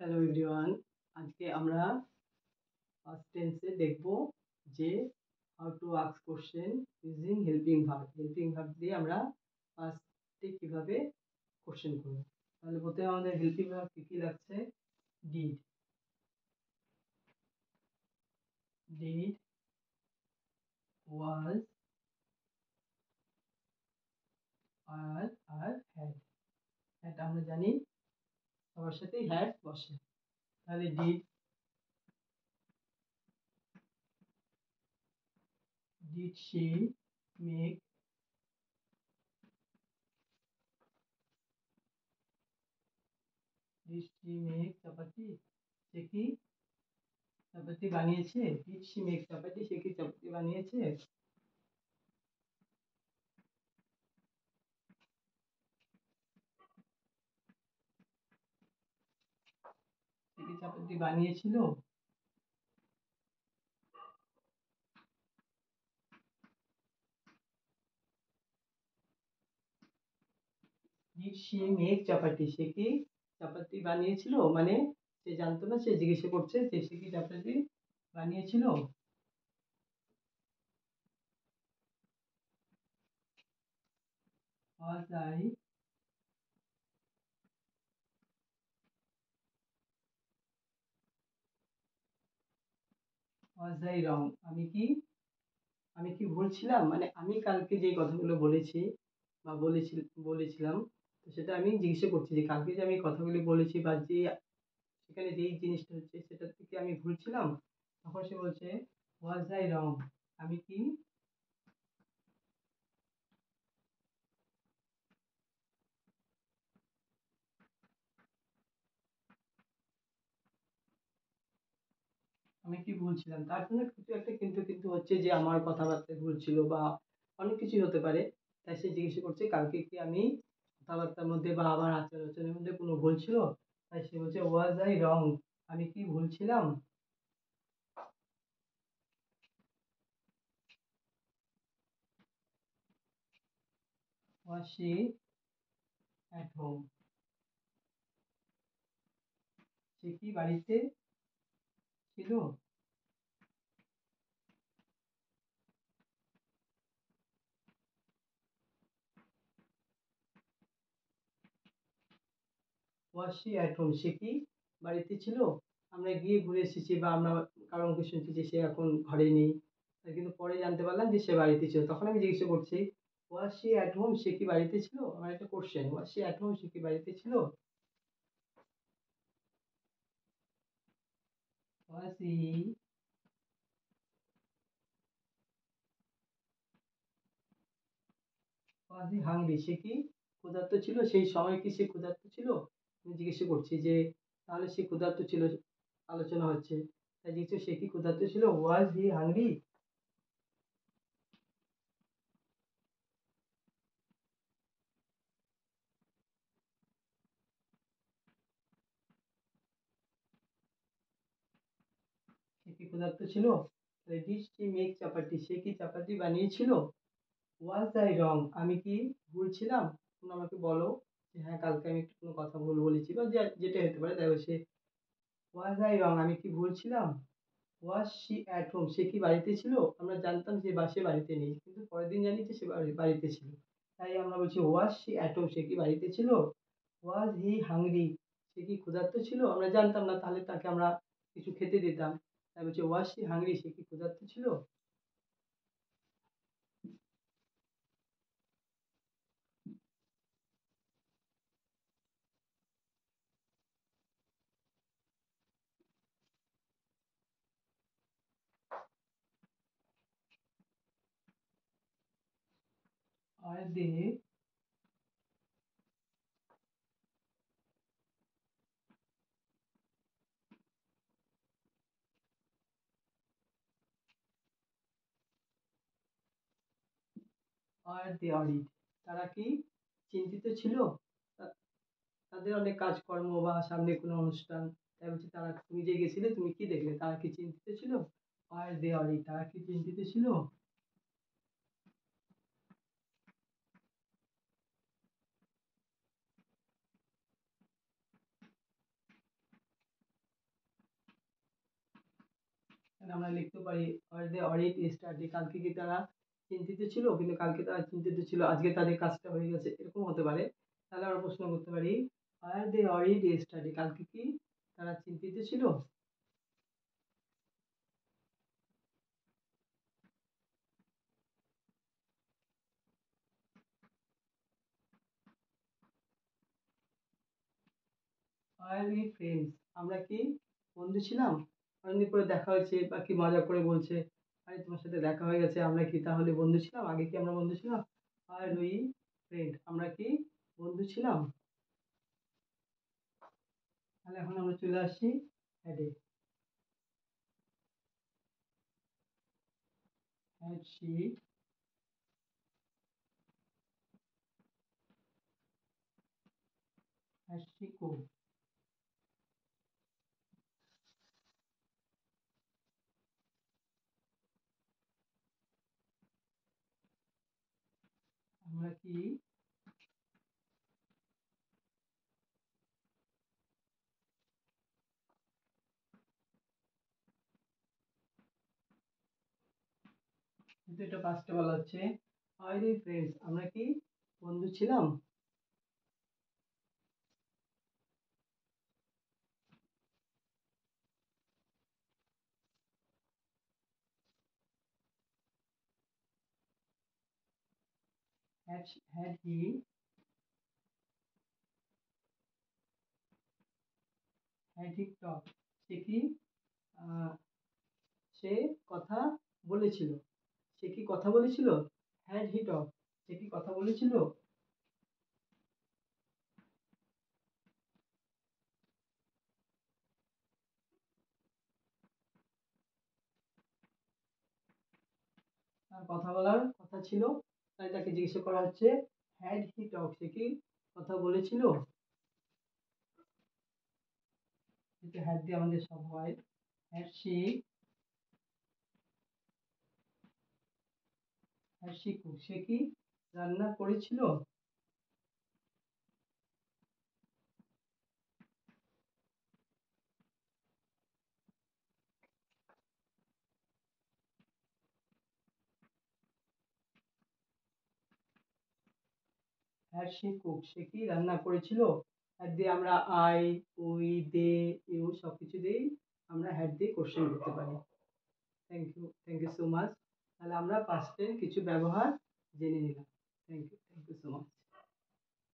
Hello everyone, আজকে আমরা first টেন্সে দেখব যে how to ask question using helping verb. Helping verb দিয়ে আমরা ফার্স্টে কিভাবে কোশ্চেন করব। তাহলে প্রথমে আমাদের হেল্পিং ভার্ব কি কি লাগছে? ডিড, ডিড, ওয়াজ, আর আর হ্যাড। হ্যাড আমরা জানি সবার সাথেই হ্যাড বসে। তাহলে did, did she make, did she make chapati, সে কি চাপাতি বানিয়েছে? ডিড শি মেক চাপাতি, সে কি চাপাতি বানিয়েছে? সে কি চাপাতি বানিয়েছিল? ডিড শি মেক চাপাতি, সে কি চাপাতি বানিয়েছিল? মানে সে জানতো না, সে জিজ্ঞাসা করছে যে সে কি চাপাতি বানিয়েছিল। ওয়াজ আই, ওয়াজ আই রং, আমি কি ভুল ছিলাম? মানে আমি কালকে যে কথাগুলো বলেছি বা বলেছিলাম, তো সেটা আমি জিজ্ঞাসা করছি যে কালকে যে আমি কথাগুলি বলেছি বা যে সেখানে যেই জিনিসটা হচ্ছে সেটা থেকে আমি ভুল ছিলাম। তখন সে বলছে ওয়াজ আই রং, আমি কি আমি কি ভুলছিলাম? তার জন্য কিছু একটা কিন্তু কিন্তু হচ্ছে যে আমার কথাবার্তায় ভুল ছিল বা অনেক কিছুই হতে পারে। তাই সে জিজ্ঞাসা করছে কালকে কি আমি কথাবার্তার মধ্যে বা আমার আচার আচরণের মধ্যে কোনো ভুল ছিল? তাই সে বলছে ওয়াজ আই রং, আমি কি ভুল ছিলাম? ওয়াজ শি অ্যাট হোম, সে কি বাড়িতে ছিল? ওয়াজ শি অ্যাট হোম, সে কি বাড়িতে ছিল? আমরা গিয়ে ঘুরে এসেছি বা আমরা কারো মুখে শুনছি যে সে এখন ঘরে নেই, কিন্তু পরে জানতে পারলাম যে সে বাড়িতে ছিল। তখন আমি জিজ্ঞাসা করছি ওয়াজ শি অ্যাট হোম, সে কি বাড়িতে ছিল? আমার একটা question, was she at home, সে কি বাড়িতে ছিল? ওয়াজ হি, ওয়াজ হি হাংরি, সে কি ক্ষুধার্ত ছিল? সেই সময় কি সে ক্ষুধার্ত ছিল? আমি জিজ্ঞাসা করছি যে তাহলে সে ক্ষুধার্ত ছিল, আলোচনা হচ্ছে, তাই জিজ্ঞেস সে কি ক্ষুধার্ত ছিল? ওয়াজ হি হাংরি? সে কি ক্ষুধার্ত ছিল? ডিড শি মেক চাপাতি, সে কি চাপাতি বানিয়েছিল? ওয়াজ আই রং, আমি কি ভুল ছিলাম? তোমরা আমাকে বলো যে হ্যাঁ কালকে আমি একটু কোনো কথা ভুল বলেছি বা যেটা হতে পারে। তাই সে ওয়াজ আই রং, আমি কি ভুল ছিলাম? ওয়াজ শি অ্যাট হোম, সে কি বাড়িতে ছিল? আমরা জানতাম যে সে বাড়িতে নেই, কিন্তু পরের দিন জানি যে সে বাড়িতে ছিল। তাই আমরা বলছি ওয়াজ শি অ্যাট হোম, সে কি বাড়িতে ছিল? ওয়াজ হি হাংরি, সে কি ক্ষুধার্ত ছিল? আমরা জানতাম না, তাহলে তাকে আমরা কিছু খেতে দিতাম। তাই বলছি ওয়াজ শি হাংরি, সে কি ক্ষুধার্ত ছিল? আর দে, আর দে অরিড, তারা কি চিন্তিত ছিল? তা- তাদের অনেক কাজকর্ম বা সামনে কোনো অনুষ্ঠান, তাই বলছি তারা, তুমি যে গেছিলে তুমি কি দেখলে, তারা কি চিন্তিত ছিল? আর দে অরিড, তারা কি চিন্তিত ছিল? আমরা লিখতে পারি আর দে অরিড স্টাডি, কালকে কি তারা চিন্তিত ছিল, কিন্তু কালকে তারা চিন্তিত ছিল, আজকে তাদের কাজটা হয়ে গেছে, এরকম হতে পারে। তাহলে আমরা প্রশ্ন করতে পারি আর দে অরিড স্টাডি, কালকে কি তারা চিন্তিত ছিল। আর উই ফ্রেন্ডস, আমরা কি বন্ধু ছিলাম। অনেকদিন পরে দেখা হয়েছে বা কি মজা করে বলছে, আরে তোমার সাথে দেখা হয়ে গেছে, আমরা কি তাহলে বন্ধু ছিলাম, আগে কি আমরা বন্ধু ছিলাম। আর উই ফ্রেন্ড, আমরা কি বন্ধু ছিলাম। তাহলে এখন আমরা চলে আসছি হ্যাডে। Had she, had she could, আমরা কি কিন্তু এটা পাঁচটা বলা হচ্ছে আর উই ফ্রেন্ডস, আমরা কি বন্ধু ছিলাম। হ্যাড হি, হ্যাড হি টক, সে কি আহ, সে কথা বলেছিল। সে কি কথা বলেছিল। হ্যাড হি টক, সে কি কথা বলেছিল। তার কথা বলার কথা ছিল, তাই তাকে জিজ্ঞাসা করা হচ্ছে হ্যাড হি টক, সে কি কথা বলেছিল। এটা হ্যাড দিয়ে আমাদের সব হয়। Had she, had she cook, সে কি রান্না করেছিল। হ্যাড শি কুক, সে কি রান্না করেছিল। হ্যাড দিয়ে আমরা আই, উই, দে, ইউ সবকিছু দিয়েই আমরা হ্যাড দিয়ে কোশ্চেন করতে পারি। Thank you so much. তাহলে আমরা পাস্টের কিছু ব্যবহার জেনে নিলাম। Thank you so much.